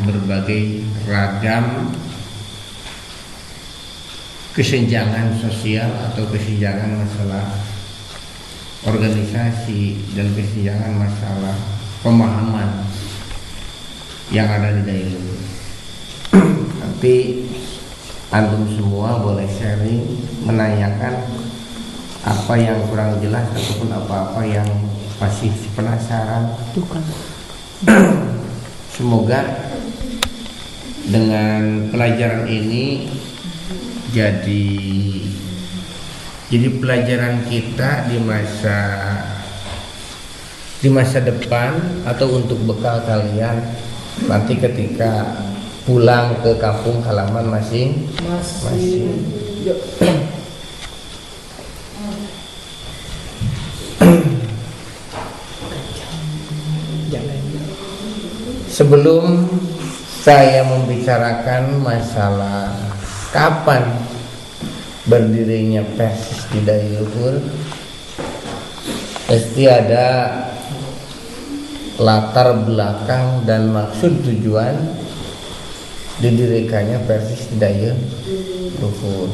berbagai ragam kesenjangan sosial atau kesenjangan masalah organisasi dan kesenjangan masalah pemahaman yang ada di daya luhur. Nanti antum semua boleh sharing, menanyakan apa yang kurang jelas ataupun apa-apa yang masih penasaran. Semoga dengan pelajaran ini jadi pelajaran kita di masa depan atau untuk bekal kalian nanti ketika pulang ke kampung halaman masing-masing. Sebelum saya membicarakan masalah kapan berdirinya Persis di Daya Luhur, pasti ada latar belakang dan maksud tujuan didirikannya Persis di Daya Luhur.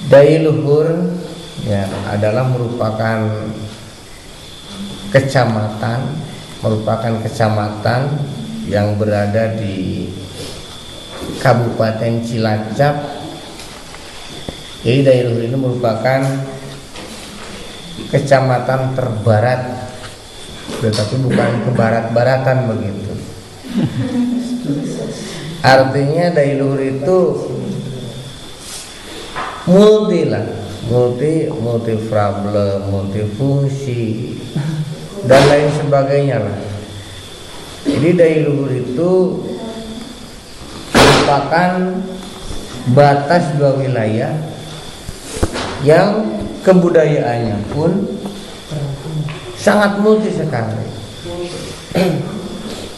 Daya Luhur ya adalah merupakan kecamatan yang berada di Kabupaten Cilacap. Jadi Daya Luhur ini merupakan kecamatan terbarat, tetapi bukan kebarat-baratan begitu. Artinya Daya Luhur itu multi problem, multifungsi dan lain sebagainya lah. Jadi Daya Luhur itu merupakan batas dua wilayah yang kebudayaannya pun sangat multi sekali.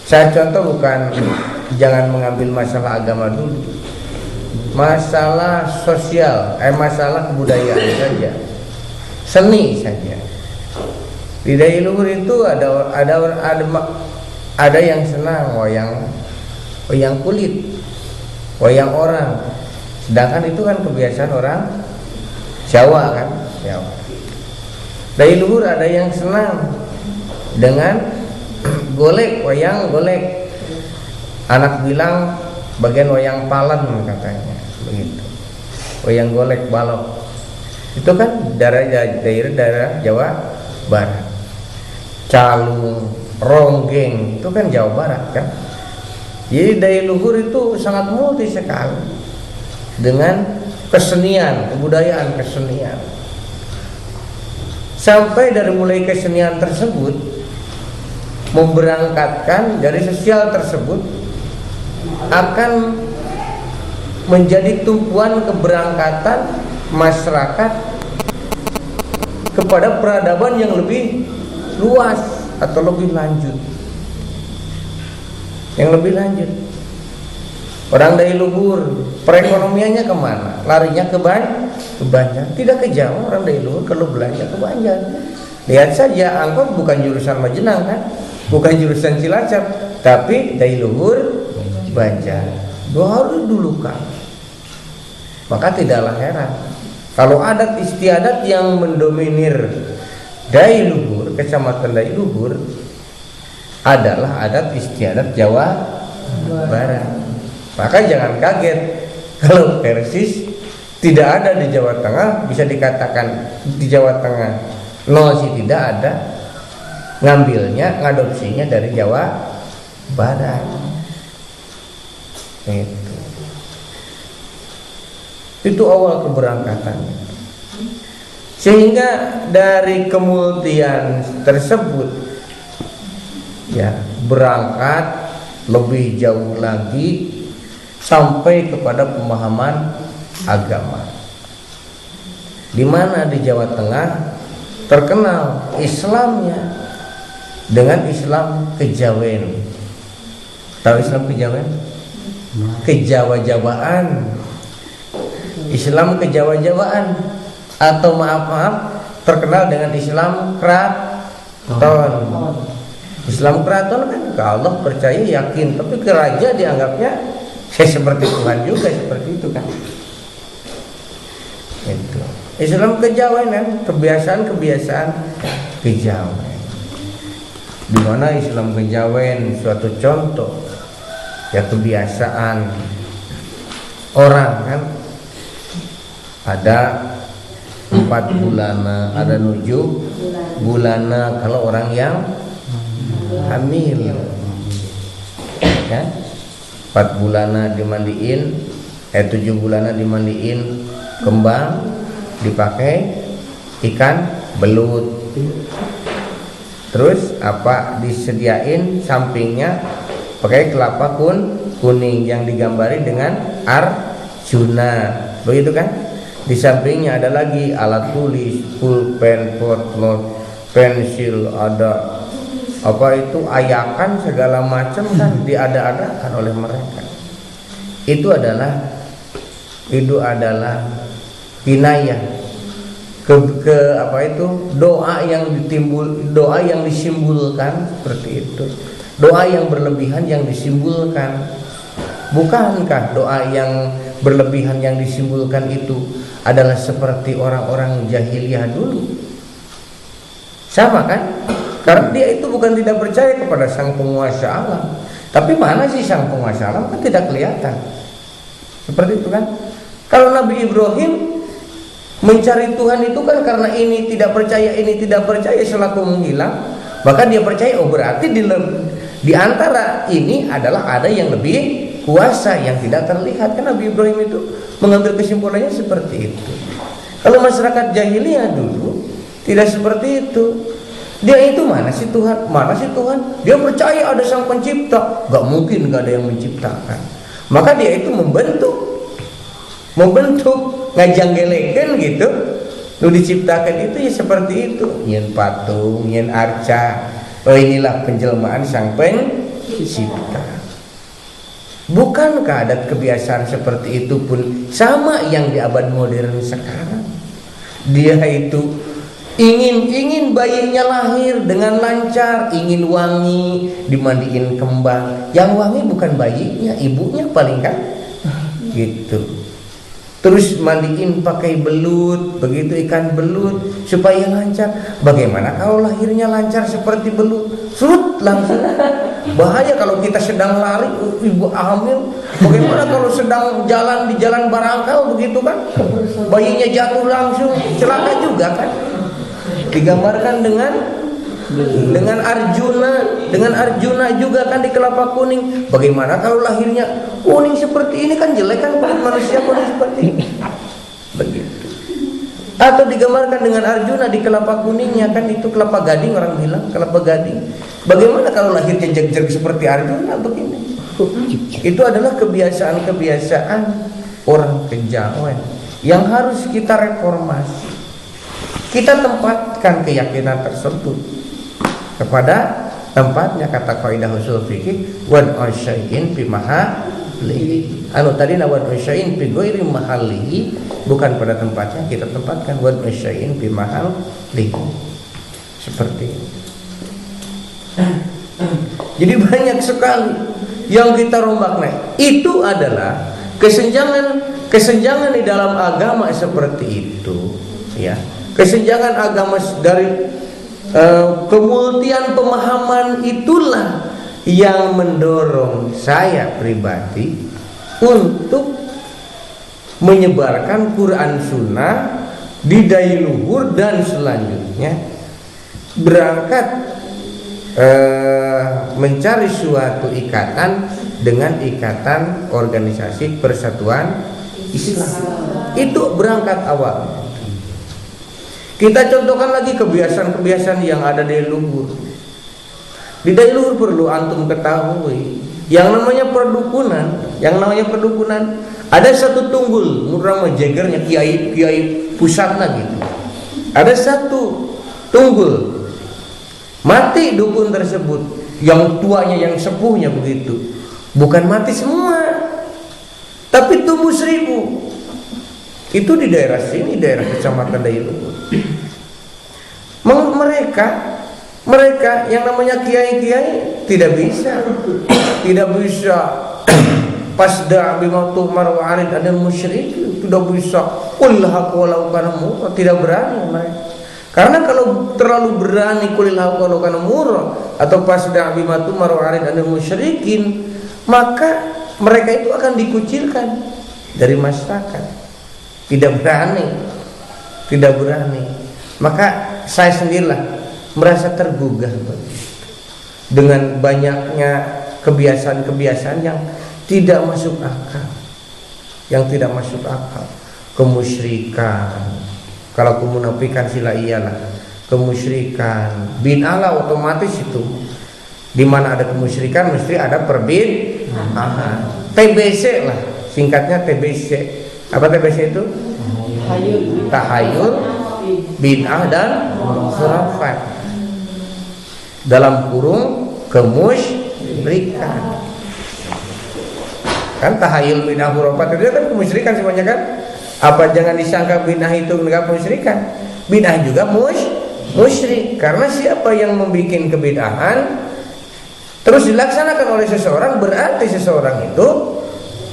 Saya contoh, jangan mengambil masalah agama dulu, masalah sosial, masalah kebudayaan saja, seni saja. Di Daya Luhur itu ada yang senang wayang kulit, wayang orang. Sedangkan itu kan kebiasaan orang Jawa kan, Jawa. Daya Luhur ada yang senang dengan golek, wayang golek. Anak bilang bagian wayang palan katanya, begitu. Wayang golek balok. Itu kan daerah Jawa Barat. Calung, ronggeng itu kan Jawa Barat kan. Jadi Daya Luhur itu sangat multi sekali dengan kesenian, kebudayaan kesenian. Sampai dari mulai kesenian tersebut memberangkatkan dari sosial tersebut akan menjadi tumpuan keberangkatan masyarakat kepada peradaban yang lebih luas atau lebih lanjut. Yang lebih lanjut. Orang Daya Luhur perekonomiannya kemana? Larinya ke Banjar. Tidak ke Jawa. Orang Daya Luhur kalau belanja ke Banjar. Lihat saja, angkot bukan jurusan Majenang kan, bukan jurusan Cilacap, tapi Daya Luhur Banjar. Dua harus didulukan. Maka tidaklah heran kalau adat istiadat yang mendominir Daya Luhur, kecamatan Daya Luhur adalah adat istiadat Jawa Barat. Maka jangan kaget kalau Persis tidak ada di Jawa Tengah. Bisa dikatakan di Jawa Tengah nol sih tidak ada, ngadopsinya dari Jawa Barat. Itu awal keberangkatannya. Sehingga dari kemultian tersebut ya berangkat lebih jauh lagi sampai kepada pemahaman agama. Di mana di Jawa Tengah terkenal Islamnya dengan Islam kejawen. Tahu Islam kejawen? Kejawa-jawaan. Islam kejawa-jawaan atau maaf terkenal dengan Islam ton. Islam keraton kan ke Allah percaya yakin, tapi ke raja dianggapnya seperti Tuhan juga, seperti itu kan. Itu Islam kejawean, kebiasaan kejawen. Di mana Islam kejawen suatu contoh ya kebiasaan orang kan, ada 4 bulana, ada 7 bulana kalau orang yang hamil ya. 4 bulana dimandiin, 7 bulana dimandiin kembang, dipakai ikan belut. Terus apa disediain sampingnya pakai kelapa kuning yang digambari dengan Arjuna, begitu kan? Di sampingnya ada lagi alat tulis, pulpen, potlot, pensil, ada apa itu ayakan segala macam kan diada-adakan oleh mereka. Itu adalah kinayah ke apa itu doa yang disimbolkan seperti itu, doa yang berlebihan yang disimbolkan. Bukankah doa yang berlebihan yang disimbolkan itu adalah seperti orang-orang jahiliyah dulu? Sama kan? Karena dia itu bukan tidak percaya kepada sang penguasa alam, tapi mana sih sang penguasa alam kan tidak kelihatan. Seperti itu kan? Kalau Nabi Ibrahim mencari Tuhan itu kan karena ini tidak percaya selalu menghilang, maka dia percaya, oh berarti di antara ini adalah ada yang lebih kuasa yang tidak terlihat. Kan Nabi Ibrahim itu mengambil kesimpulannya seperti itu. Kalau masyarakat jahiliyah dulu tidak seperti itu. Dia itu mana sih Tuhan? Dia percaya ada sang pencipta. Gak mungkin gak ada yang menciptakan. Maka dia itu membentuk ngajanggelekan gitu. Lu diciptakan itu ya seperti itu. Nyen patung, nyen arca. Oh inilah penjelmaan sang pencipta. Bukankah adat kebiasaan seperti itu pun sama yang di abad modern sekarang? Dia itu ingin bayinya lahir dengan lancar, ingin wangi, dimandiin kembang. Yang wangi bukan bayinya, ibunya paling kan gitu. Terus mandiin pakai belut, begitu ikan belut supaya lancar. Bagaimana kalau lahirnya lancar seperti belut? Surut langsung. Bahaya kalau kita sedang lari, ibu hamil. Bagaimana kalau sedang jalan di jalan barangkal begitu kan? Bayinya jatuh langsung, celaka juga kan? Digambarkan dengan Arjuna juga kan di kelapa kuning. Bagaimana kalau lahirnya kuning seperti ini, kan jelek kan kulit manusia kuning seperti ini. Begitu. Atau digambarkan dengan Arjuna di kelapa kuningnya, kan itu kelapa gading, orang bilang kelapa gading. Bagaimana kalau lahirnya jeg-jeg seperti Arjuna begini? Itu adalah kebiasaan-kebiasaan orang kejawen yang harus kita reformasi. Kita tempatkan keyakinan tersebut kepada tempatnya. Kata kaidah usul fikih, wan asyai'in fi mahallihi. Tadi wan asyai'in fi ghairi mahallihi, bukan pada tempatnya, kita tempatkan wan asyai'in fi mahallihi. Seperti ini. Jadi banyak sekali yang kita rombak naik. Itu adalah kesenjangan di dalam agama seperti itu, ya. Kesenjangan agama dari kemultian pemahaman itulah yang mendorong saya pribadi untuk menyebarkan Quran Sunnah di dai luhur, dan selanjutnya berangkat mencari suatu ikatan dengan ikatan organisasi persatuan Islam. Itu berangkat awal. Kita contohkan lagi kebiasaan-kebiasaan yang ada di luhur. Di dai luhur perlu antum ketahui yang namanya perdukunan. Ada satu tunggul, murah jegernya kiai pusatnya gitu. Ada satu tunggul, mati dukun tersebut, yang tuanya, yang sepuhnya begitu. Bukan mati semua, tapi tumbuh 1000. Itu di daerah sini, daerah kecamatan Dai Luhur. Mereka Mereka yang namanya kiai-kiai tidak bisa pasda bima tu'mar wa arid anil musyrik, tidak bisa qul haq walau kana murra, tidak berani mereka. Karena kalau terlalu berani qul haq walau kana murra atau pasda bima tu'mar wa arid anil musyrikin, maka mereka itu akan dikucilkan dari masyarakat. Tidak berani. Maka saya sendirilah merasa tergugah dengan banyaknya kebiasaan-kebiasaan yang tidak masuk akal, kemusyrikan. Kalau kemunafikan sila iyalah, kemusyrikan, bid'ah otomatis itu. Di mana ada kemusyrikan mesti ada perbid'ahan. TBC lah, singkatnya TBC. Apa TBC itu? Tahayul, bid'ah dan khurafat. Dalam kurung kemusyrikan. Kan tahayul, bid'ah, khurafat itu kan kemusyrikan semuanya kan? Apa jangan disangka bid'ah itu enggak kemusyrikan? Bid'ah juga musyrik. Karena siapa yang membuat kebid'ahan terus dilaksanakan oleh seseorang, berarti seseorang itu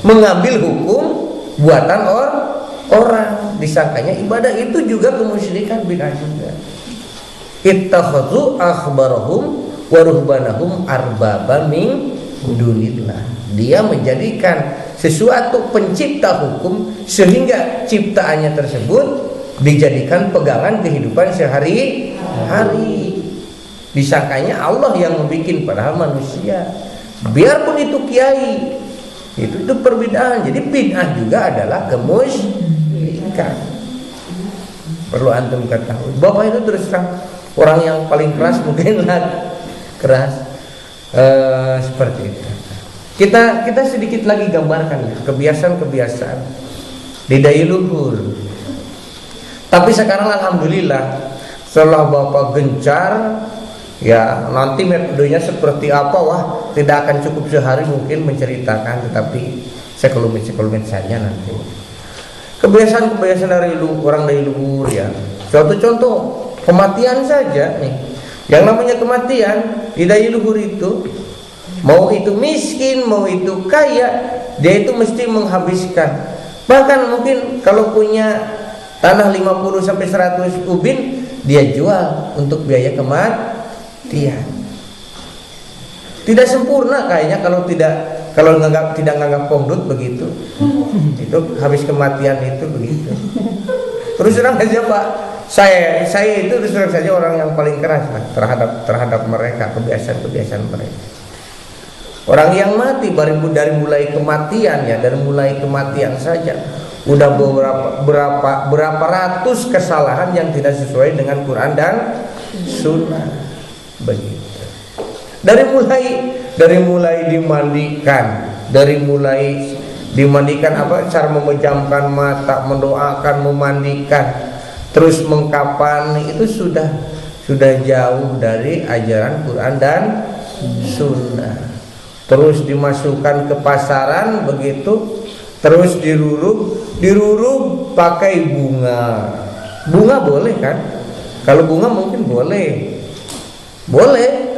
mengambil hukum buatan orang, disangkanya ibadah, itu juga kemusyrikan, bid'ah juga. Ittakhadhu akhbarahum wa ruhbanahum arbaba min dunillah. Dia menjadikan sesuatu pencipta hukum sehingga ciptaannya tersebut dijadikan pegangan kehidupan sehari-hari. Disangkanya Allah yang membuat, padahal manusia. Biarpun itu kiai, itu perbedaan. Jadi bid'ah juga adalah kemusyrikan. Perlu antum ketahui. Bapak itu terus terang orang yang paling keras mungkin keras seperti itu. Kita sedikit lagi gambarkan kebiasaan-kebiasaan di dai luhur. Tapi sekarang alhamdulillah setelah Bapak gencar, ya nanti metodenya seperti apa, wah tidak akan cukup sehari mungkin menceritakan, tetapi sekelumit saja nanti. Kebiasaan-kebiasaan dari orang dari luhur ya. Suatu contoh kematian saja nih. Yang namanya kematian di dai luhur itu, mau itu miskin, mau itu kaya, dia itu mesti menghabiskan. Bahkan mungkin kalau punya tanah 50 sampai 100 ubin, dia jual untuk biaya kematian. Tidak sempurna kayaknya kalau tidak nganggap pondut begitu. Itu habis kematian itu begitu. Terus terang saja Pak, saya itu terus terang saja orang yang paling keras terhadap mereka, kebiasaan mereka. Orang yang mati dari mulai kematian ya, dari mulai kematian saja udah berapa ratus kesalahan yang tidak sesuai dengan Quran dan Sunnah. Begitu. Dari mulai dimandikan apa, cara memejamkan mata, mendoakan, memandikan, terus mengkafani, itu sudah jauh dari ajaran Quran dan Sunnah. Terus dimasukkan ke pasaran begitu, terus diruruk pakai bunga boleh kan? Kalau bunga mungkin boleh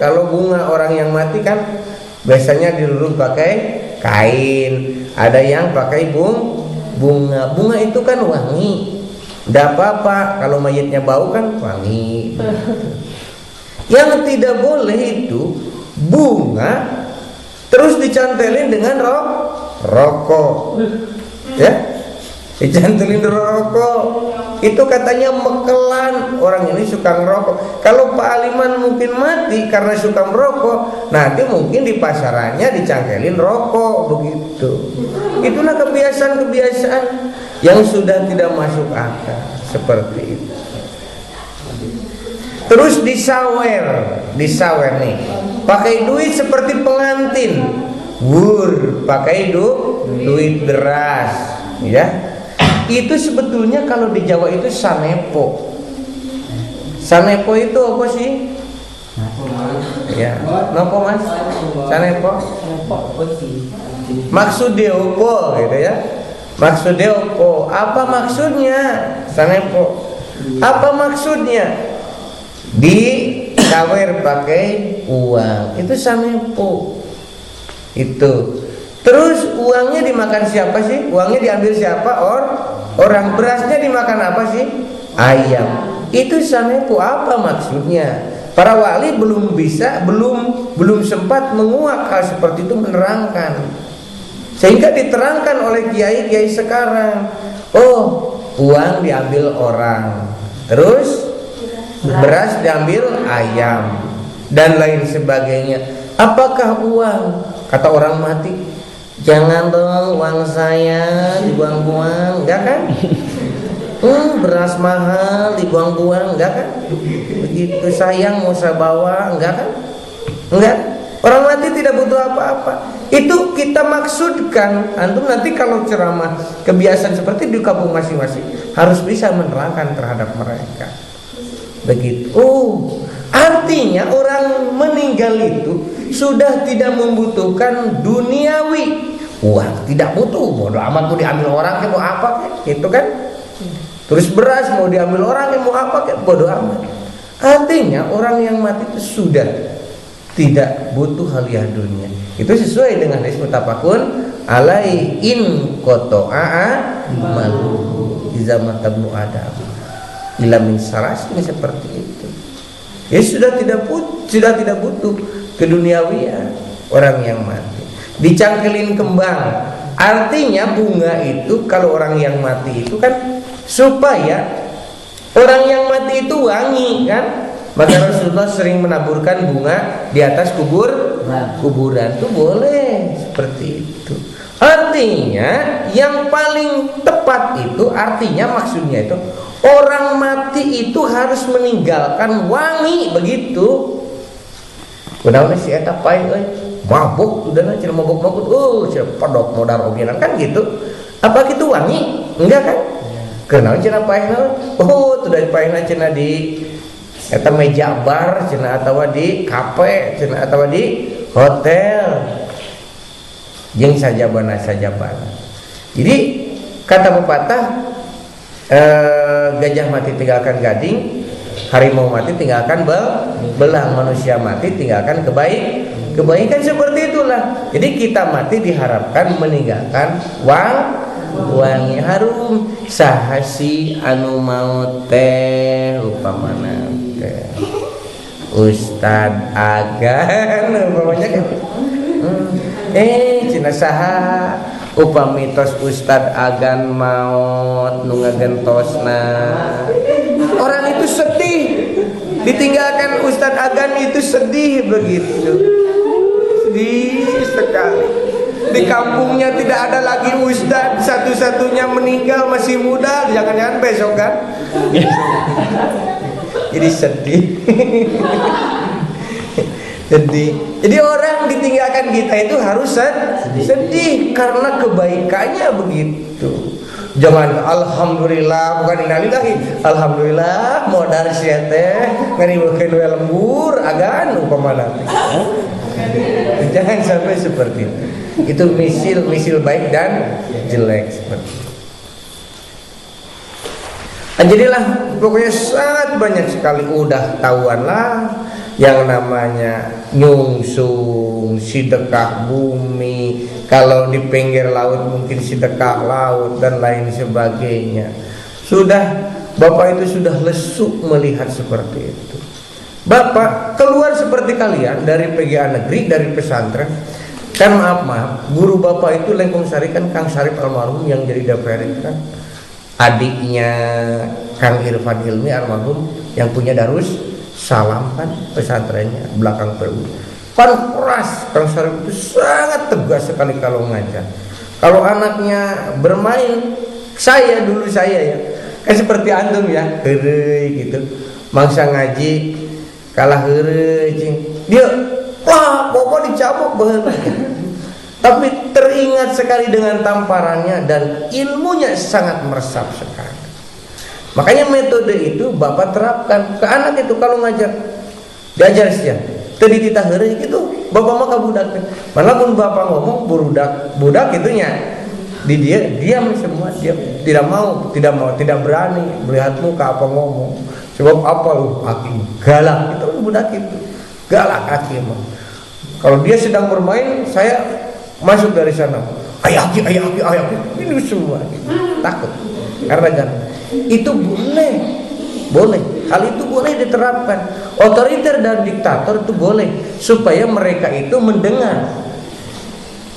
kalau bunga orang yang mati kan biasanya diruruk pakai kain, ada yang pakai bunga itu kan wangi, tidak apa-apa kalau mayatnya bau kan wangi. Yang tidak boleh itu bunga terus dicantelin dengan rokok, ya, dicantelin rokok. Itu katanya mekelan, orang ini suka ngerokok. Kalau Pak Aliman mungkin mati karena suka merokok, nanti mungkin di pasarannya dicantelin rokok begitu. Itulah kebiasaan-kebiasaan yang sudah tidak masuk akal seperti itu. Terus disawer nih, pakai duit seperti pengantin, pakai duit beras, ya. Itu sebetulnya kalau di Jawa itu sanepo. Sanepo itu apa sih? Ya, nopo Mas? Sanepo. Maksudnya apa gitu ya? Maksudnya apa? Apa maksudnya sanepo? Apa maksudnya? sawer pakai uang, itu samepo. Itu. Terus uangnya dimakan siapa sih? Uangnya diambil siapa? Orang. Berasnya dimakan apa sih? Ayam. Itu samepo, apa maksudnya? Para wali belum sempat menguak hal seperti itu, menerangkan. Sehingga diterangkan oleh kiai-kiai sekarang. Oh, uang diambil orang, terus beras diambil ayam, dan lain sebagainya. Apakah uang? Kata orang mati, jangan dong uang saya dibuang-buang, enggak kan? Beras mahal dibuang-buang, enggak kan? Begitu sayang mau saya bawa, enggak kan? Enggak. Orang mati tidak butuh apa-apa. Itu kita maksudkan. Antum nanti kalau ceramah kebiasaan seperti di kampung masing-masing harus bisa menerangkan terhadap mereka. Begitu. Artinya orang meninggal itu sudah tidak membutuhkan duniawi. Wah, tidak butuh. Bodoh amat mau diambil orang, mau apa, gitu kan? Terus beras mau diambil orang, mau apa, bodoh amat. Artinya orang yang mati itu sudah tidak butuh haliah dunia. Itu sesuai dengan hadis muttafaqun alai in qata'a malu iza matabnu adam ila min saras, ini seperti itu. Ya sudah tidak butuh keduniawian orang yang mati. Dicangkelin kembang, artinya bunga itu kalau orang yang mati itu kan supaya orang yang mati itu wangi kan. Maka Rasulullah sering menaburkan bunga di atas kuburan. Itu boleh seperti itu. Artinya yang paling tepat itu, artinya maksudnya itu orang mati itu harus meninggalkan wangi, begitu. Udah si eta pai mabuk, udah cenah mabuk-mabuk, pedok modar ogenan kan gitu. Apa gitu wangi? Enggak kan? Kenal cenah paehna? Oh, tuh dari paehna cenah di eta meja bar cenah atawa di kafe cenah atawa di hotel jeung sajabana. Jadi kata pepatah, gajah mati tinggalkan gading, harimau mati tinggalkan belang, manusia mati tinggalkan kebaikan, seperti itulah. Jadi kita mati diharapkan meninggalkan wangi harum. Sahasi anu maut teh upamana Ustad Agan umpamanya kan. Cina saha upamitos Ustad Agan maut nu ngagentosna. Orang itu sedih. Ditinggalkan Ustad Agan itu sedih begitu. Sedih sekali. Di kampungnya tidak ada lagi ustadz, satu-satunya meninggal masih muda, jangan-jangan besok kan? Jadi sedih. Jadi orang ditinggalkan kita itu harus sedih karena kebaikannya begitu. Jangan alhamdulillah, bukan innalillahi, alhamdulillah modal sia teh ngariweukeun we lembur agan upamana. Jangan sampai seperti itu. Itu misil baik dan jelek seperti itu. Jadilah pokoknya sangat banyak sekali udah tahuan lah yang namanya nyungsung, sedekah bumi, kalau di pinggir laut mungkin sedekah laut dan lain sebagainya. Sudah Bapak itu sudah lesu melihat seperti itu. Bapak keluar seperti kalian dari PGA negeri, dari pesantren. Kan maaf, guru Bapak itu Lengkung Sari kan Kang Sarip almarhum yang jadi DPR itu kan adiknya Kang Irfan Hilmi almarhum yang punya Darus Salam kan pesantrennya belakang PU. Kan keras, Kang Sarip itu sangat tegas sekali kalau ngajar. Kalau anaknya bermain, saya ya kan seperti antum ya, heureuy gitu. Mangsa ngaji kalah heureuy cing. Dia wah, pokok dicabok baheula. Tapi teringat sekali dengan tamparannya dan ilmunya sangat meresap sekali. Makanya metode itu Bapak terapkan ke anak itu kalau ngajar. Diajar saja. Teu dititah heureuy gitu. Bapak mah ka budak teh. Walaupun Bapak ngomong budak itunya di dia diam semua, dia tidak berani melihat muka apa ngomong. Sebab apa lu hakim galak itu budak itu galak hati emang. Kalau dia sedang bermain, saya masuk dari sana, ayaki, ini semua gitu. Takut karena itu boleh, hal itu boleh diterapkan. Otoriter dan diktator itu boleh, supaya mereka itu mendengar.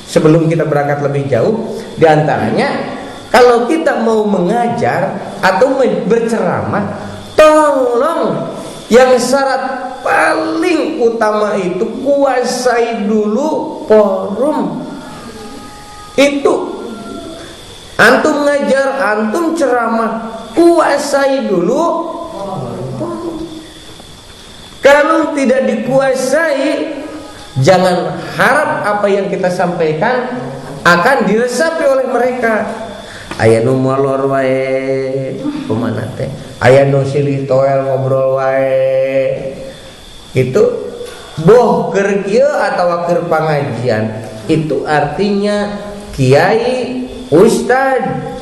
Sebelum kita berangkat lebih jauh, diantaranya kalau kita mau mengajar atau berceramah, tolong yang syarat paling utama itu kuasai dulu forum. Itu antum ngajar, antum ceramah, kuasai dulu forum. Kalau tidak dikuasai, jangan harap apa yang kita sampaikan akan diresapi oleh mereka. Aya nu molor wae, kumaha teh? Aya nu silih toel ngobrol wae. Itu boh keur kieu atawa keur pangajian. Itu artinya kiai,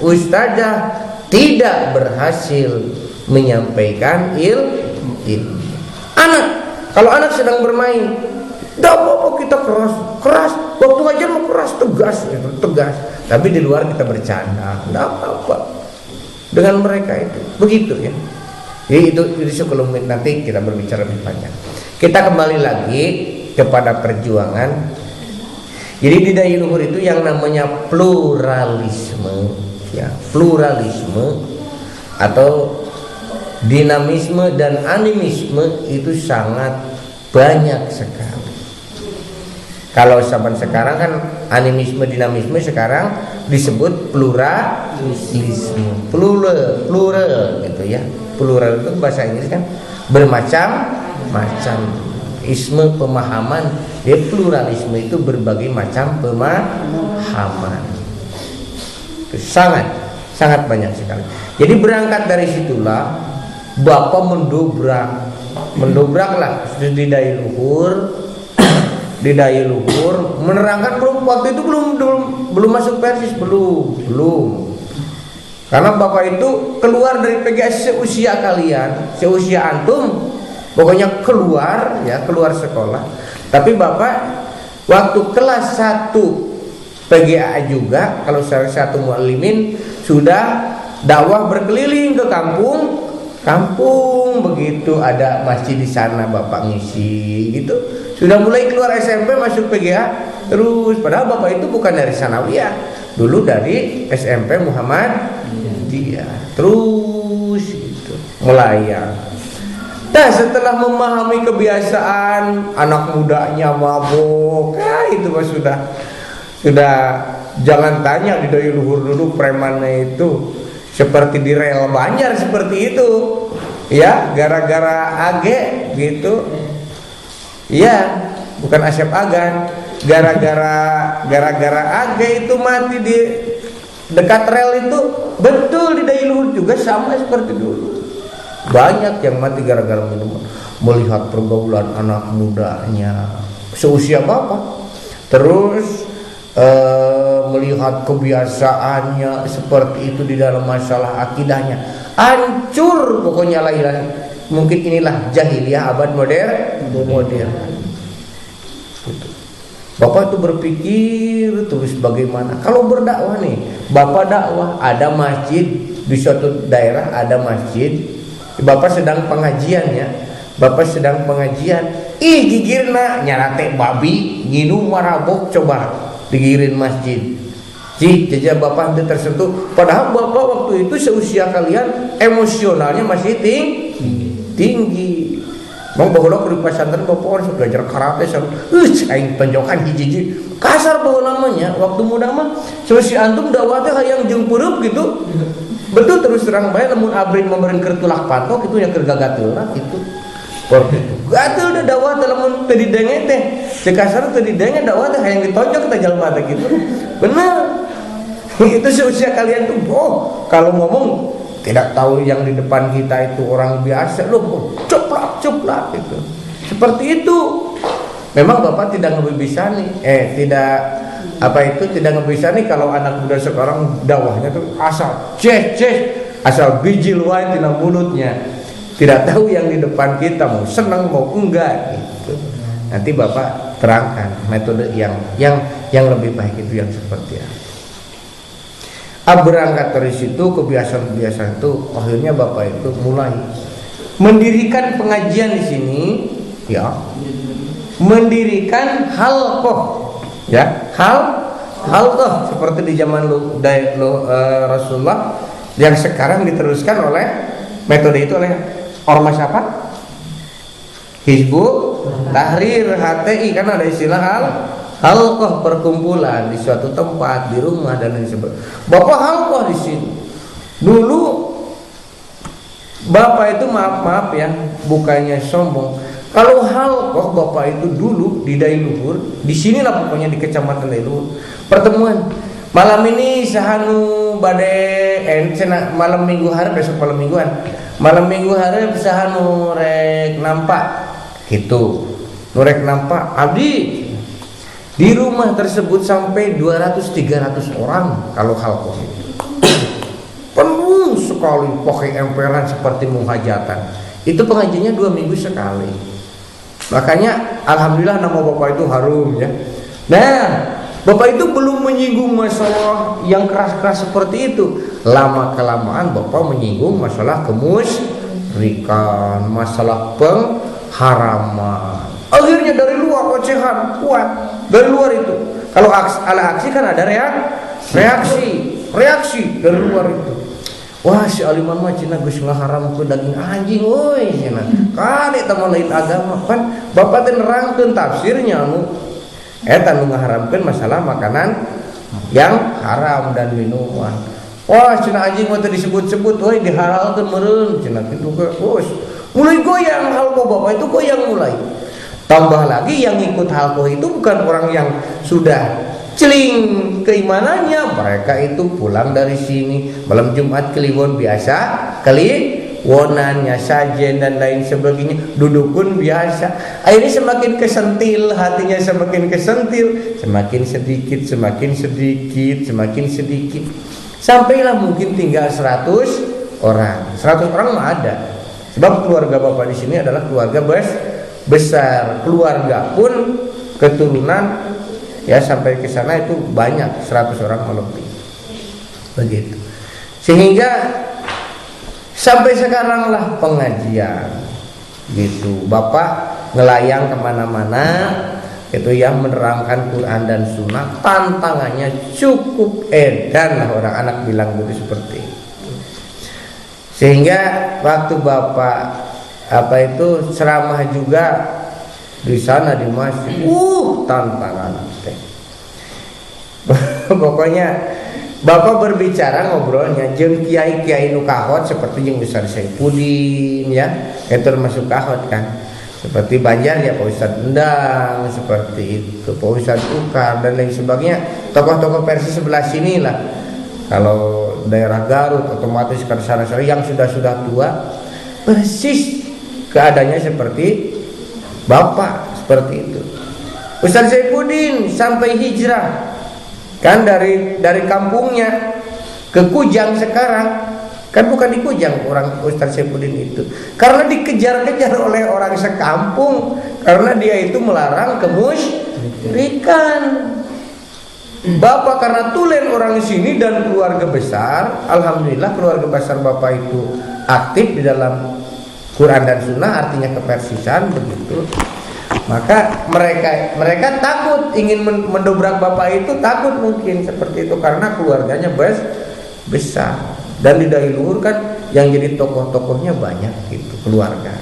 ustadzah tidak berhasil menyampaikan ilmu. Kalau anak sedang bermain, tidak apa-apa kita keras. Waktu ngajar mau keras, tegas. Tapi di luar kita bercanda, tidak apa-apa. Dengan mereka itu, begitu ya. Jadi itu sekelumit, nanti kita berbicara lebih panjang. Kita kembali lagi kepada perjuangan. Jadi di dai luhur itu yang namanya pluralisme, ya, pluralisme atau dinamisme dan animisme itu sangat banyak sekali. Kalau zaman sekarang kan animisme, dinamisme, sekarang disebut pluralisme, plural gitu ya. Plural itu bahasa Inggris kan bermacam-macam. Isme pemahaman, ya, pluralisme itu berbagai macam pemahaman. Itu sangat banyak sekali. Jadi berangkat dari situlah Bapak mendobraklah di dai luhur menerangkan. Waktu itu belum masuk Persis, belum. Karena Bapak itu keluar dari PGS seusia kalian, seusia antum, pokoknya keluar sekolah. Tapi Bapak waktu kelas 1 PGA juga, kalau salah satu muallimin, sudah dakwah berkeliling ke kampung begitu, ada masjid di sana Bapak ngisi gitu. Sudah mulai keluar SMP masuk PGA terus, padahal Bapak itu bukan dari Sanawiyah, dulu dari SMP Muhammadiyah terus gitu, melayang. Nah, setelah memahami kebiasaan anak mudanya mabuk, itu mah sudah jangan tanya. Di dai luhur dulu premannya itu seperti di rel Banjar seperti itu, ya, gara-gara AG gitu, ya, bukan Asep Agan, gara-gara AG itu mati di dekat rel itu, betul di dai luhur juga sama seperti dulu. Banyak yang mati gara-gara minuman, melihat pergaulan anak mudanya seusia Bapak, terus melihat kebiasaannya seperti itu di dalam masalah akidahnya, hancur pokoknya lah. Mungkin inilah jahiliyah abad modern. Bapak itu berpikir terus bagaimana kalau berdakwah nih. Bapak dakwah, ada masjid di suatu daerah, ada masjid, Bapak sedang pengajian ya. Bapak sedang pengajian, gigirna nyarate babi, nginum marabok, coba digirin masjid. Jajah Bapak itu tersentuh. Padahal Bapak waktu itu seusia kalian emosionalnya masih tinggi. Mau bawa ke pesantren Bapak sudah belajar karate, aing tonjokan hiji kasar bawa namanya. Waktu muda mah seusia antum dakwah teh hayang jeung peureub gitu. Betul, terus terang bae lamun abrin memberen keur tulak patok itu yang keur gagateulna gitu. Gatel da dakwah teh lamun teu didenge teh. Cek kasar teu didenge dakwah teh hayang ditonjok teh jalma teh gitu. Bener. Itu seusia kalian tuh, kalau ngomong tidak tahu yang di depan kita itu orang biasa, loh, ceplak gitu. Seperti itu. Memang Bapak tidak ngebisani, tidak ngebisani kalau anak muda sekarang dakwahnya tuh asal asal bijil wae tina mulutnya. tidak tahu yang di depan kita mau senang mau enggak gitu. Nanti Bapak terangkan metode yang lebih baik itu yang seperti apa. Berangkat dari situ kebiasaan-kebiasaan itu, akhirnya Bapak itu mulai mendirikan pengajian di sini, ya, mendirikan halqah, ya, halqah seperti di zaman Rasulullah yang sekarang diteruskan oleh metode itu oleh ormas apa? Hizbut Tahrir HTI, kan ada istilah halqah, perkumpulan di suatu tempat, di rumah dan lain sebagainya. Bapak halqah di sini. Dulu Bapak itu maaf ya, bukannya sombong. Kalau halqah Bapak itu dulu di Dailuhur, di sinilah pokoknya di Kecamatan Dailuhur, pertemuan. Malam ini sahanu bade malam minggu hari, besok malam mingguan. Malam minggu hari sahanu rek nampak gitu. Nurek nampak abdi di rumah tersebut sampai 200-300 orang kalau halqah itu. Penuh sekali pakai emperan seperti muhajatan. Itu pengajiannya 2 minggu sekali. Makanya alhamdulillah nama Bapak itu harum ya. Nah, Bapak itu belum menyinggung masalah yang keras-keras seperti itu. Lama kelamaan Bapak menyinggung masalah kemusyrikan, masalah pengharaman. Akhirnya dari luar ocehan kuat, dari luar itu. Kalau ala aksi kan ada reaksi dari luar itu. Wah, si aliman mah cina geus ngaharam ke daging anjing woi cenah. Kali eta mah lain agama kan. Bapak teh nerangkeun tafsirnya anu eta nu ngaharamkeun masalah makanan yang haram dan minuman. Wah, cina anjing mah teh disebut-sebut woi dihalalkeun meureun cenah kitu ke. Mulai goyang halqah Bapak itu goyang mulai. Tambah lagi yang ikut halqah itu bukan orang yang sudah celing keimanannya, mereka itu pulang dari sini malam Jumat kliwon biasa, kliwonannya sajen dan lain sebagainya, dudukun biasa. Akhirnya semakin kesentil, hatinya semakin kesentil, semakin sedikit, sampailah mungkin tinggal 100 orang. 100 orang mah ada. Sebab keluarga Bapak di sini adalah keluarga besar, keluarga pun keturunan ya sampai ke sana itu banyak 100 orang lebih begitu, sehingga sampai sekarang lah pengajian gitu. Bapak ngelayang kemana-mana itu yang menerangkan Quran dan Sunnah, tantangannya cukup edan lah orang anak bilang begitu seperti itu. Sehingga waktu Bapak ceramah juga di sana di masjid, tantangan teh. Pokoknya Bapak berbicara ngobrolnya jeung kiai-kiai nu kahot seperti jeung Ustaz Saifuddin ya, itu termasuk kahot kan. Seperti Banjar ya Pak Ustadz Endang, seperti itu Pak Ustadz Ukar dan lain sebagainya. Tokoh-tokoh versi sebelah sini lah. Kalau daerah Garut otomatis ke sana yang sudah tua persis keadaannya seperti Bapak seperti itu. Ustaz Saifuddin sampai hijrah kan dari kampungnya ke Kujang sekarang. Kan bukan di Kujang orang Ustaz Saifuddin itu, karena dikejar-kejar oleh orang sekampung karena dia itu melarang kemusyrikan. Bapak karena tulen orang sini dan keluarga besar, alhamdulillah keluarga besar Bapak itu aktif di dalam Quran dan Sunnah, artinya kepersisan begitu. Maka mereka takut ingin mendobrak Bapak itu, takut mungkin seperti itu karena keluarganya besar. Dan di Dailuhur kan yang jadi tokoh-tokohnya banyak gitu, keluarga.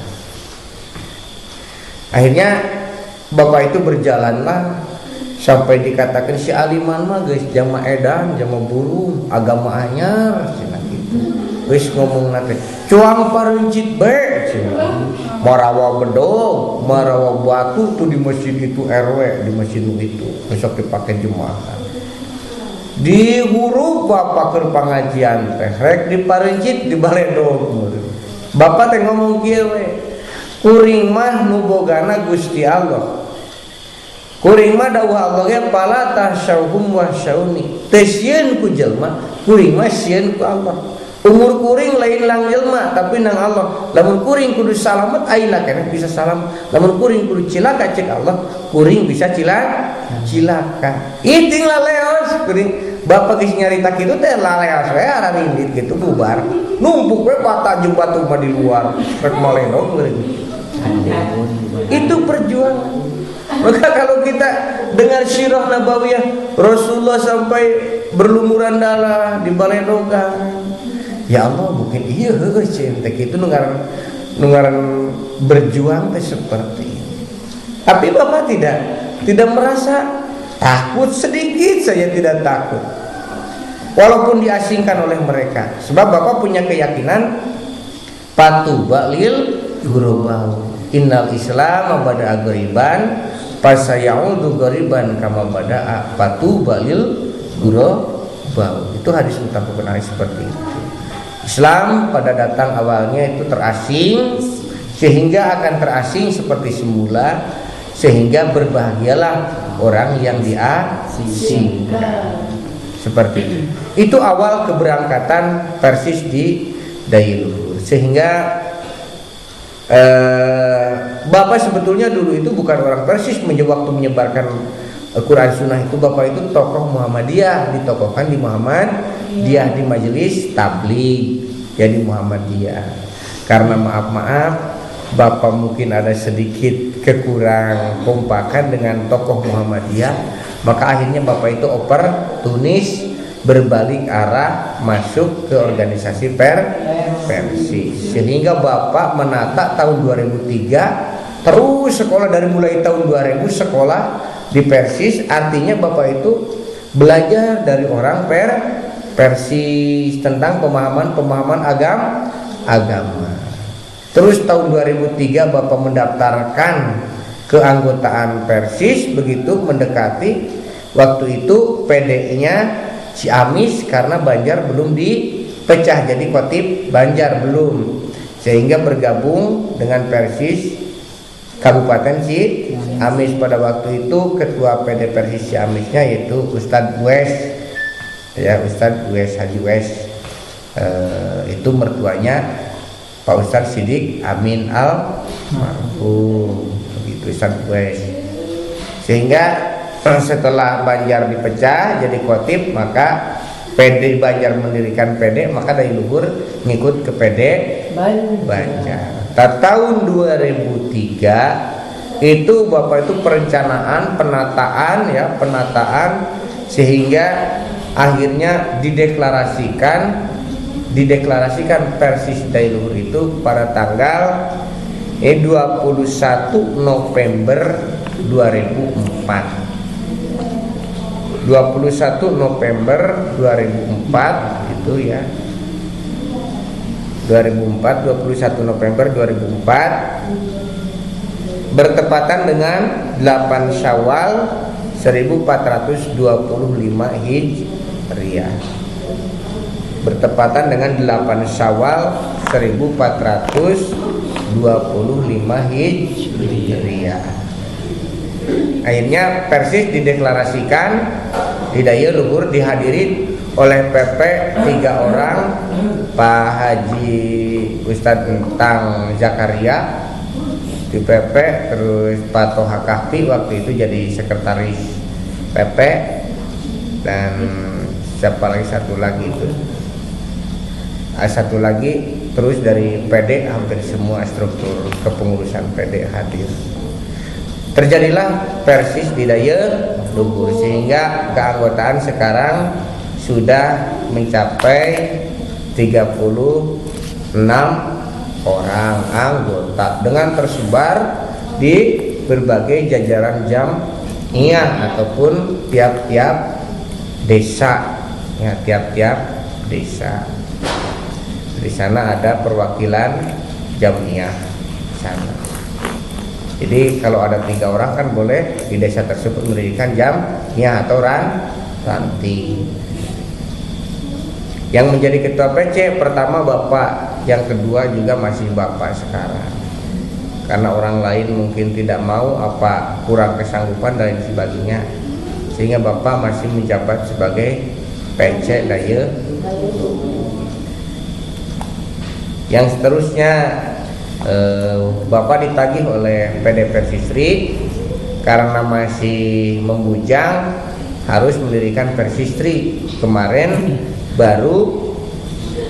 Akhirnya Bapak itu berjalanlah sampai dikatakan si aliman mah geus jama edan, jama burung, agama anyar cenah gitu. Geus ngomong nate, cuang parencit be cenah. Marawa bedog, marawa batu tuh di masjid itu RW, di masjid itu besok dipakai jemaah. Di huruf Bapak ke pengajian teh rek di parencit di baledog. Bapak teh ngomong kieu we, kuring mah nu bogana Gusti Allah. Kuring mah dawuh Allah ge pala tahsyauhum wa syauni. Teu sieun ku jelema, kuring mah sieun ku Allah. Umur kuring lain lang jelma tapi nang Allah. Lamun kuring kudu salamet ayeuna keneh bisa salam. Lamun kuring kudu cilaka cek Allah, kuring bisa cilaka. Iting laleos kuring bapak geus nyarita kitu teh laleos we ararindit kitu bubar. Numpuk we patah jeung batu mah di luar. Rek maleno kuring. Itu perjuangan. Maka kalau kita dengar sirah nabawiyah Rasulullah sampai berlumuran darah di baledogan. Ya Allah mungkin iya cinta itu nungaran berjuang seperti ini. Tapi Bapak tidak merasa takut, sedikit saja tidak takut walaupun diasingkan oleh mereka. Sebab Bapak punya keyakinan patuba lil ghurabau, innal islam bada'a ghariban fasayaudu ghariban kama bada'a patuba lil ghurabau. Itu hadis muttafaqun alaih seperti itu. Islam pada datang awalnya itu terasing, sehingga akan terasing seperti semula, sehingga berbahagialah orang yang diasingkan. Seperti itu. Itu awal keberangkatan Persis di Dayluhur. Sehingga Bapak sebetulnya dulu itu bukan orang Persis, waktu menyebarkan Quran Sunnah itu Bapak itu tokoh Muhammadiyah, ditokohkan di Muhammadiyah di majelis tabligh jadi Muhammadiyah. Karena maaf Bapak mungkin ada sedikit kekurang kompakan dengan tokoh Muhammadiyah, maka akhirnya Bapak itu oportunis berbalik arah masuk ke organisasi Persis. Sehingga Bapak menata tahun 2003 terus sekolah dari mulai tahun 2000 sekolah di Persis. Artinya Bapak itu belajar dari orang Persis tentang pemahaman agama. Terus tahun 2003 Bapak mendaftarkan keanggotaan Persis. Begitu mendekati waktu itu PD-nya Ciamis karena Banjar belum dipecah jadi Kotip Banjar belum, sehingga bergabung dengan Persis Kabupaten Ciamis. Pada waktu itu ketua PD Persis Ciamisnya yaitu Ustadz Wes, ya Ustadz Wes Haji Wes, itu mertuanya Pak Ustadz Sidik Amin Almarhum, begitu Ustadz Wes. Sehingga setelah Banjar dipecah jadi Kotip, maka PD Banjar mendirikan PD, maka Dayluhur ngikut ke PD Banjar. Tahun 2003 itu Bapak itu perencanaan, penataan sehingga akhirnya dideklarasikan Persis Dayluhur itu pada tanggal 21 November 2004. 21 November 2004 itu ya. 2004, 21 November 2004 bertepatan dengan 8 Syawal 1425 Hijriah. Bertepatan dengan 8 Syawal 1425 Hijriah. Akhirnya Persis dideklarasikan di Dayluhur, dihadiri oleh PP 3 orang, Pak Haji Ustadz Tang Zakaria di PP, terus Pak Toha Kahfi waktu itu jadi sekretaris PP, dan siapa lagi satu lagi terus dari PD hampir semua struktur kepengurusan PD hadir. Terjadilah Persis di Dayluhur sehingga keanggotaan sekarang sudah mencapai 36 orang anggota dengan tersebar di berbagai jajaran jamiah ataupun tiap-tiap desa, ya, tiap-tiap desa. Di sana ada perwakilan jamiah sana. Jadi kalau ada 3 orang kan boleh di desa tersebut mendirikan jamiah atau ranting. Yang menjadi ketua PC pertama Bapak, yang kedua juga masih Bapak sekarang. Karena orang lain mungkin tidak mau, apa kurang kesanggupan dan sebagainya, sehingga Bapak masih menjabat sebagai PC Dayluhur. Yang seterusnya Bapak ditagih oleh PD Persistri karena masih membujang harus mendirikan Persistri. Kemarin baru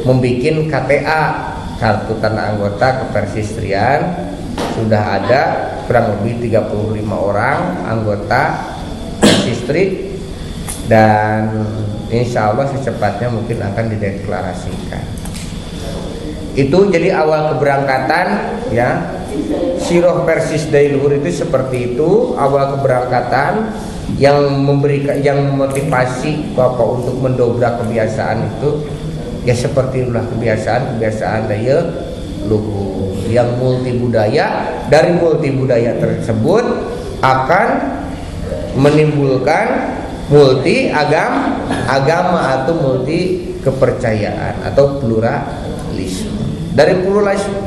membuat KTA, kartu tanda anggota kepersistrian. Sudah ada kurang lebih 35 orang anggota Persistri dan insya Allah secepatnya mungkin akan dideklarasikan. Itu jadi awal keberangkatan ya. Siroh Persis Dailuhur itu seperti itu, awal keberangkatan yang memberikan, yang memotivasi Bapak untuk mendobrak kebiasaan itu ya seperti itulah kebiasaan daya luhur yang multi budaya. Dari multi budaya tersebut akan menimbulkan multi agama atau multi kepercayaan atau pluralisme. Dari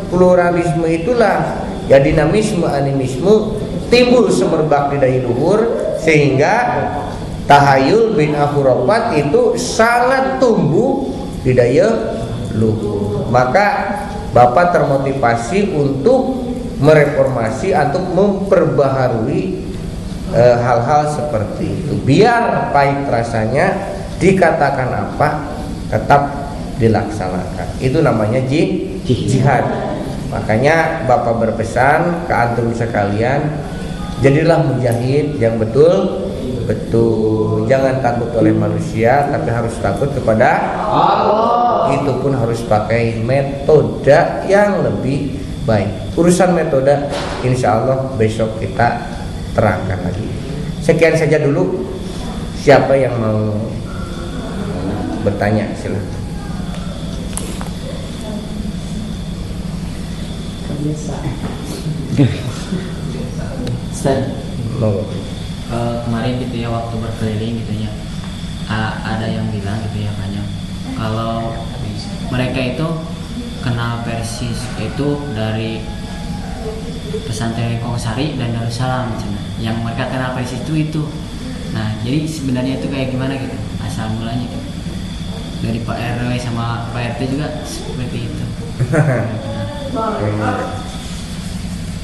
pluralisme itulah ya dinamisme animisme timbul semerbak di daya luhur, sehingga tahayul bin khurafat itu sangat tumbuh di daya luhur. Maka Bapak termotivasi untuk mereformasi atau memperbaharui hal-hal seperti itu, biar pahit rasanya dikatakan apa tetap dilaksanakan. Itu namanya jihad. Makanya Bapak berpesan ke antum sekalian, jadilah mujahid yang betul. Jangan takut oleh manusia, tapi harus takut kepada Allah. Itu pun harus pakai metode yang lebih baik. Urusan metode insya Allah besok kita terangkan lagi. Sekian saja dulu. Siapa yang mau bertanya silakan. Kemarin gitu ya waktu berkeliling gitu ya, ada yang bilang gitu ya Kanya, kalau mereka itu kenal Persis itu dari pesantren Kongsari dan Darussalam, yang mereka kenal Persis itu. Nah jadi sebenarnya itu kayak gimana gitu asal mulanya gitu. Dari Pak RW sama Pak RT juga seperti itu.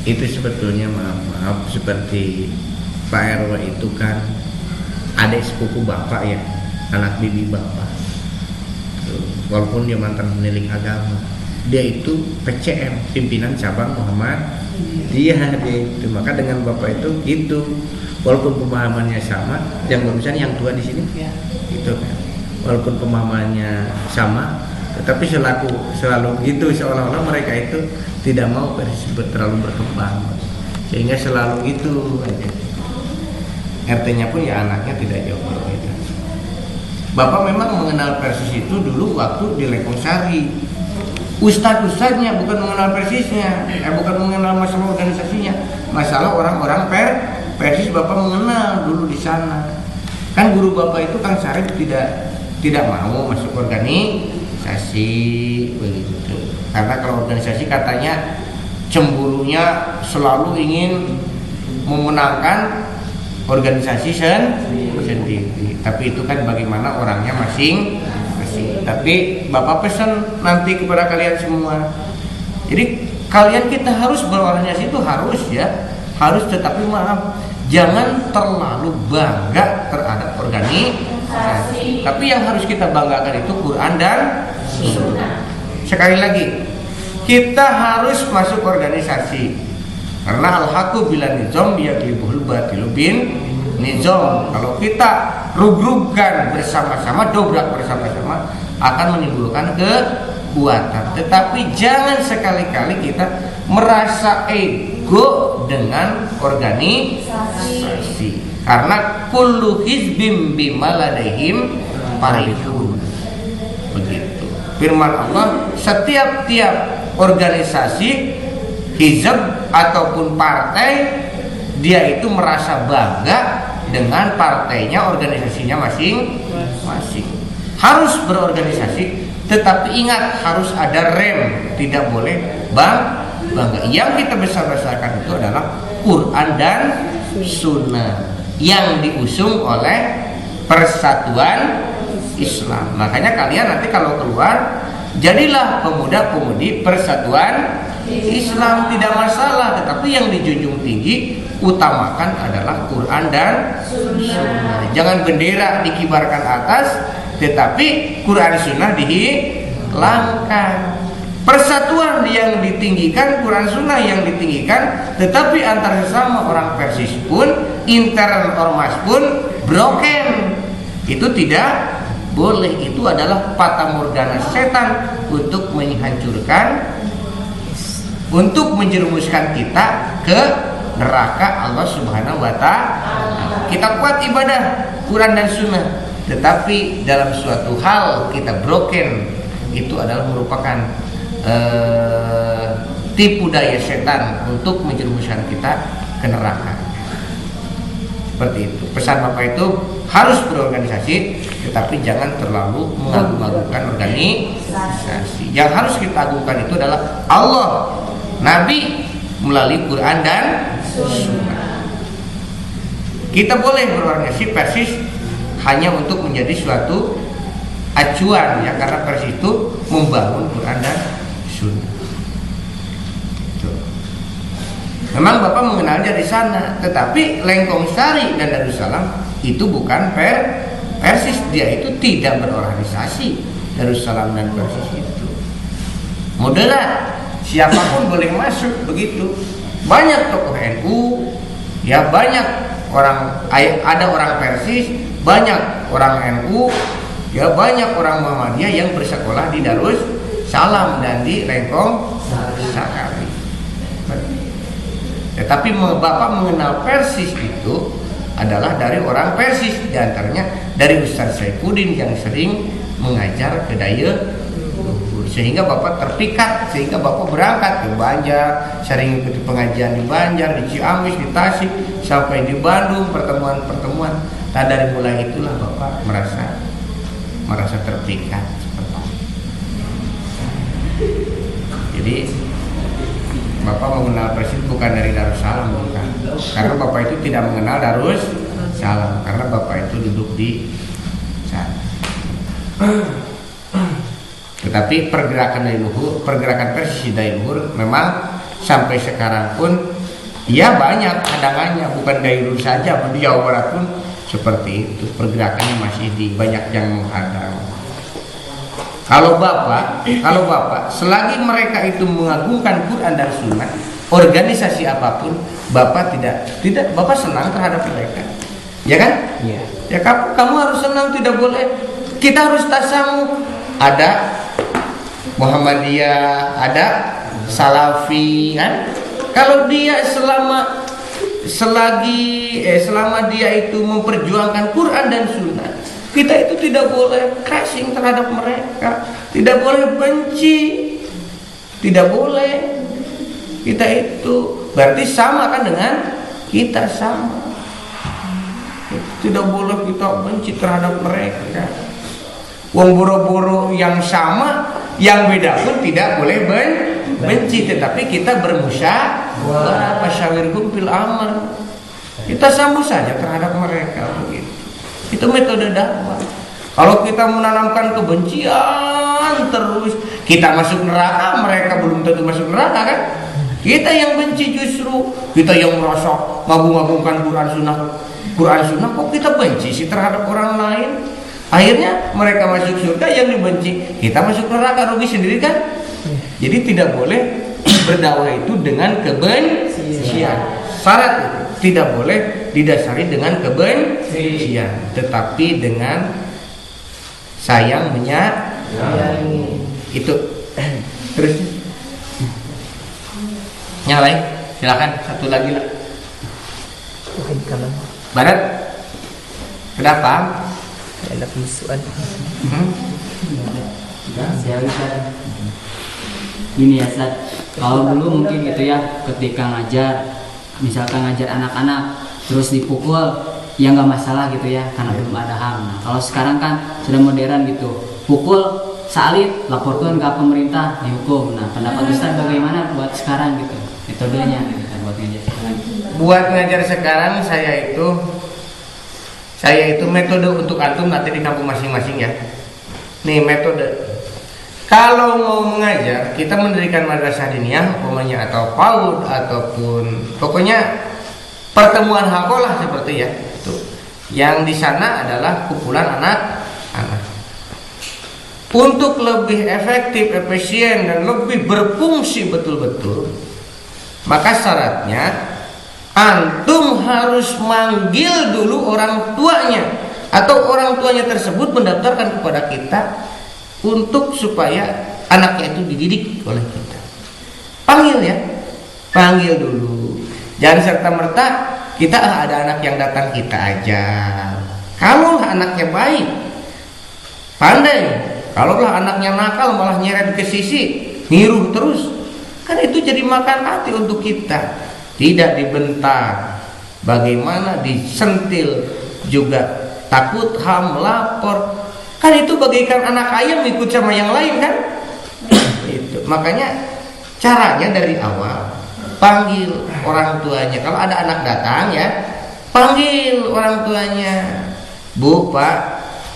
Itu sebetulnya maaf seperti Pak RW itu kan adik sepupu Bapak ya, anak bibi Bapak. Walaupun dia mantan penilik agama, dia itu PCM, pimpinan cabang Muhammad. Dia itu, maka dengan Bapak itu gitu. Walaupun pemahamannya sama, yang barusan yang tua di sini, itu kan. Walaupun pemahamannya sama, tetapi selalu gitu, seolah-olah mereka itu tidak mau Persis terlalu berkembang, sehingga selalu gitu. RT-nya pun ya anaknya tidak jauh berbeda. Bapak memang mengenal Persis itu dulu waktu di Lekungsari. Ustadz-ustadznya bukan mengenal Persisnya, bukan mengenal masalah organisasinya, masalah orang-orang Persis Bapak mengenal dulu di sana. Kan guru Bapak itu Kang Sarip tidak mau masuk organisasi begitu. Karena kalau organisasi katanya cemburunya selalu ingin memenangkan organisasi sendiri. Tapi itu kan bagaimana orangnya masing-masing. Tapi Bapak pesan nanti kepada kalian semua. Jadi kalian kita harus berorganisasi itu harus ya, harus, tetapi maaf, jangan terlalu bangga terhadap organisasi. Tapi yang harus kita banggakan itu Quran dan Sunnah. Sekali lagi, kita harus masuk organisasi karena al-haqqu bila nizam yaglibul batilu bin nizam. Kalau kita rugrugkan bersama-sama, dobrak bersama-sama, akan menimbulkan kekuatan. Tetapi jangan sekali-kali kita merasa ego dengan organisasi, karena kullu hizbim bima ladaihim farihun. Begitu firman Allah, setiap organisasi, hizb ataupun partai, dia itu merasa bangga dengan partainya, organisasinya masing-masing. Harus berorganisasi, tetapi ingat harus ada rem, tidak boleh bangga. Yang kita besar-besarkan itu adalah Quran dan Sunnah yang diusung oleh Persatuan Islam. Makanya kalian nanti kalau keluar jadilah pemuda-pemudi persatuan Islam, tidak masalah. Tetapi yang dijunjung tinggi, utamakan adalah Quran dan Sunnah. Jangan bendera dikibarkan atas, tetapi Quran Sunnah dihilangkan. Persatuan yang ditinggikan, Quran Sunnah yang ditinggikan, tetapi antar sesama orang Persis pun, intern ormas pun broken. Itu tidak boleh. Itu adalah fatamorgana setan untuk menghancurkan, untuk menjerumuskan kita ke neraka Allah Subhanahu wa Ta'ala. Kita kuat ibadah Quran dan Sunnah, tetapi dalam suatu hal kita broken, itu adalah merupakan tipu daya setan untuk menjerumuskan kita ke neraka. Seperti itu. Pesan Bapak itu harus berorganisasi, tetapi jangan terlalu mengagung-agungkan organisasi. Yang harus kita agungkan itu adalah Allah, Nabi melalui Quran dan Sunnah. Kita boleh berorganisasi Persis hanya untuk menjadi suatu acuan, ya, karena Persis itu membangun Quran dan Sunnah. Memang Bapak mengenalnya di sana, tetapi Lengkong Sari dan Darussalam itu bukan Persis. Dia itu tidak berorganisasi. Darussalam dan Persis itu moderat, siapapun boleh masuk, begitu. Banyak tokoh NU, ya, banyak orang, ada orang Persis, banyak orang NU, ya, banyak orang Muhammadiyah yang bersekolah di Darussalam dan di Lengkong Sari. Tetapi Bapak mengenal Persis itu adalah dari orang Persis, diantaranya dari Ustaz Saifuddin yang sering mengajar ke Dayaluhur, sehingga Bapak terpikat, sehingga Bapak berangkat ke Banjar, sering ikut pengajian di Banjar, di Ciamis, di Tasik, sampai di Bandung, pertemuan-pertemuan. Nah, dari mulai itulah Bapak merasa terpikat seperti itu. Jadi Bapak mengenal Persis bukan dari Darussalam, bukan. Karena Bapak itu tidak mengenal Darussalam, karena Bapak itu duduk di sana. Tetapi pergerakan Persis Dayaluhur memang sampai sekarang pun, ya, banyak hadangannya, bukan Dayaluhur saja, di Jawa Barat pun seperti itu. Pergerakannya masih banyak yang menghadang. Kalau Bapak selagi mereka itu mengagungkan Quran dan Sunnah, organisasi apapun, Bapak tidak Bapak senang terhadap mereka, ya kan? Iya. Ya, kamu harus senang, tidak boleh. Kita harus tasamu. Ada Muhammadiyah, ada Salafi, kan? Kalau dia selama dia itu memperjuangkan Quran dan Sunnah, kita itu tidak boleh crashing terhadap mereka, tidak boleh benci, tidak boleh. Kita itu berarti sama kan dengan kita sama. Tidak boleh kita benci terhadap mereka. Wong boro-boro yang sama, yang beda pun tidak boleh benci, tetapi kita bermusyawarah, fasyawirhum fil amr. Kita sambut saja terhadap mereka, begitu. Itu metode dakwah. Kalau kita menanamkan kebencian terus, kita masuk neraka, mereka belum tentu masuk neraka, kan? Kita yang benci, justru kita yang merasa ngagung-agungkan Quran Sunnah, kok kita benci sih terhadap orang lain? Akhirnya mereka masuk surga, yang dibenci kita masuk neraka, rugi sendiri, kan? Jadi tidak boleh berdakwah itu dengan kebencian. Syarat itu tidak boleh didasari dengan kebencian, tetapi dengan sayang menyayangi. Itu. Terus yang lain, silakan satu lagi lah. Barat, kenapa? Ada visual. Saya bisa ini ya, Ustaz. Kalau dulu mungkin gitu ya, ketika ngajar, misalkan ngajar anak-anak terus dipukul, ya nggak masalah gitu ya, karena belum ada HAM. Nah, kalau sekarang kan sudah modern gitu, pukul salib, laporkan ke pemerintah, dihukum. Nah, pendapat Ustaz bagaimana buat sekarang gitu, metodenya gitu, buat ngajar sekarang? Buat ngajar sekarang, saya itu metode untuk antum nanti di kampung masing-masing, ya. Nih metode. Kalau mau mengajar, kita mendirikan madrasah diniyah umpamanya atau PAUD ataupun pokoknya pertemuan hakolah seperti ya itu. Yang di sana adalah kumpulan anak-anak. Untuk lebih efektif, efisien dan lebih berfungsi betul-betul, maka syaratnya antum harus manggil dulu orang tuanya atau orang tuanya tersebut mendaftarkan kepada kita untuk supaya anaknya itu dididik oleh kita. Panggil ya, panggil dulu. Jangan serta-merta kita ada anak yang datang kita ajar. Kalau anaknya baik, pandai. Kalau anaknya nakal malah nyeret ke sisi, niruh terus, kan itu jadi makan hati untuk kita. Tidak dibentak, bagaimana disentil juga takut ham lapor. Kan itu bagaikan anak ayam ikut sama yang lain kan? Itu. Makanya caranya dari awal panggil orang tuanya. Kalau ada anak datang ya, panggil orang tuanya. Bu, Pak,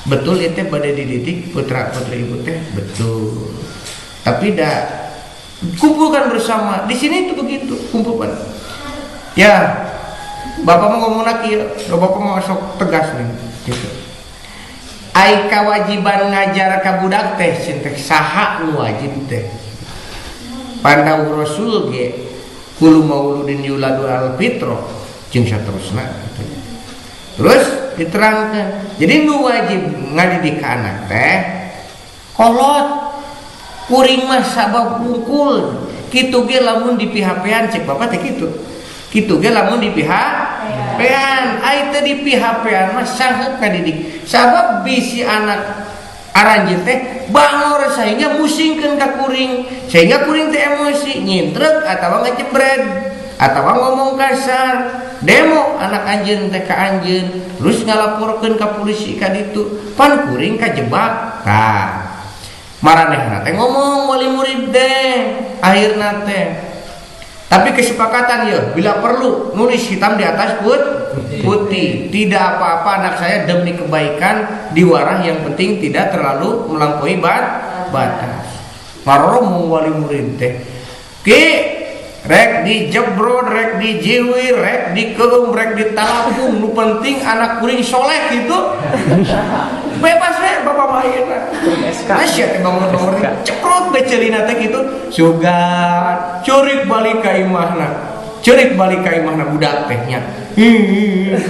betul itu pada dididik putra putri ibu teh? Betul. Tapi dah kumpulkan bersama. Di sini itu begitu, kumpulkan. Ya, Bapak mau ngomong lagi, Bapak mau masuk tegas nih gitu. Ai kewajiban ngajar ka budak teh sintek saha nu wajib teh. Pandawu Rasul ge kulu mauludin yuladu al fitro jeung saterusna gitu. Terus diterangkan. Jadi nu wajib ngadidik ka anak teh kolot kuring mah sabab pungkul kitu ge lamun di PHP-an cek Bapak teh kitu. Kitu ge lamun di PHP-an ai teh di PHP-an mah sangat ngadidik. Sabab bisi anak aranjeun teh bangor sehingga musingkeun ka kuring, sehingga kuring teh emosi, nyintrek atawa ngejebret atawa ngomong kasar, demo anak anjeun teh ka anjeun, terus ngalaporkeun ka polisi ka ditu, pan kuring kajebak. Tah. Maranehna teh ngomong wali murid teh, akhirna teh tapi kesepakatan ya, bila perlu nulis hitam di atas putih. Tidak apa-apa anak saya demi kebaikan diwarah, yang penting tidak terlalu melampaui batas. Maroro mau wali murid teh. Ki rek dijebrod, rek dijiwir, rek dikeum, rek ditalapung. Nu penting anak kuring soleh gitu. Bebas we Bapak maena. Asyik bangun-bangun cekrot becerina teh kitu. Sugat curik balik ka imahna. Curik balik ka imahna budak teh nya.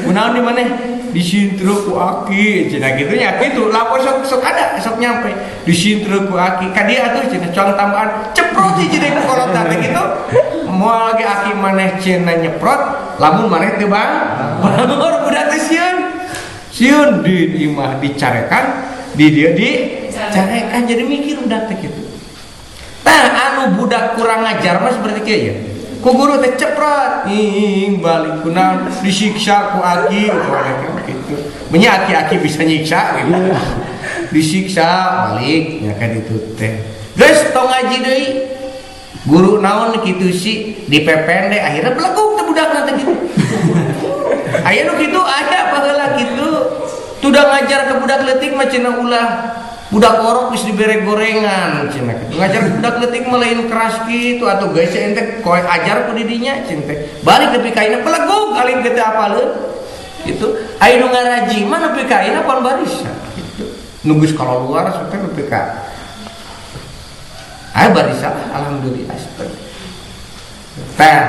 Kunaon di maneh? Disintreuk ku aki cenah kitu nya kitu. Lapor sok ada sok nyampe. Disintreuk ku aki. Ka dieu atuh cenah cong tambahan ceprot hiji deui ku kolot teh kitu. Moal ge aki maneh cenah nyeprot, lamun maneh teu bangor budak teh sieun di imah dicarekan, di dia dicarekan, jadi mikir budak teh kitu. Tah anu budak kurang ajar mah seperti kieu ya. Ku guru teh ceprot, balik kunaon disiksa ku aki gitu. Nya aki-aki bisa nyiksa gitu. Disiksa balik nya ka ditu teh. Geus tong ngaji deui. Guru naon kitu sih dipepende akhirnya beleguk teh budakna teh kitu. Aya nu kitu aya baheula kitu. Tudah ngajar ke budak leutik mah cenah ulah budak orok geus dibere gorengan cenah kitu. Ngajar ke budak leutik mah lain keras kitu atuh geus ente koe ajar ku di dinya cenah teh. Balik nepi ka ina beleguk kali teu apaleun. Itu aya nu ngaraji mah nepi ka ina pon barisan kitu. Nu geus kalaluar teh nepi ka barisan alhamdulillah. Tah.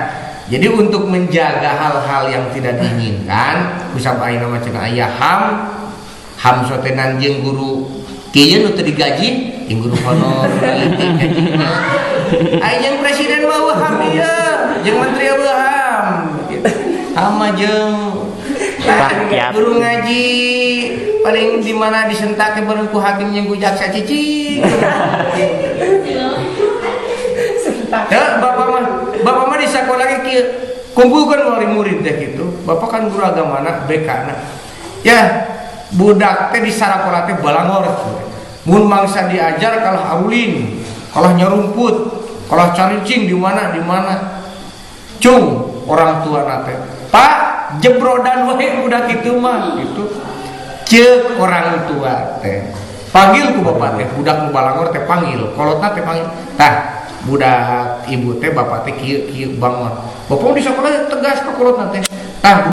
Jadi untuk menjaga hal-hal yang tidak diinginkan, kusab ayeuna mah cenah aya ham sotenan jeung guru kieu nu teu digaji, jeung guru honor leutik gajina. Aya jeung presiden mah ham ieu, jeung menteri ham. Ama jeung guru ngaji paling di mana disentake bareng ku hakim jeung ku jaksa cicing. Ya, bapak mah di sekolah kieu kumpulkan wali murid teh gitu. Bapak kan guru agamana BK-na. Ya, budak teh di sarakola teh balangor. Mun mangsa diajar kalah aulin, kalah nyarumput, kalah caricing di mana. Cung orang tua teh. Pak, jebrodan wae budak kitu mah gitu. Ceuk orang tua teh. Panggil ku bapak teh, budak nu balangor teh panggil, kolotna teh panggil. Tah, budak ibu teh bapak teh kieu bangun. Bapak di sekolah tegas ka kolotna teh. Tah,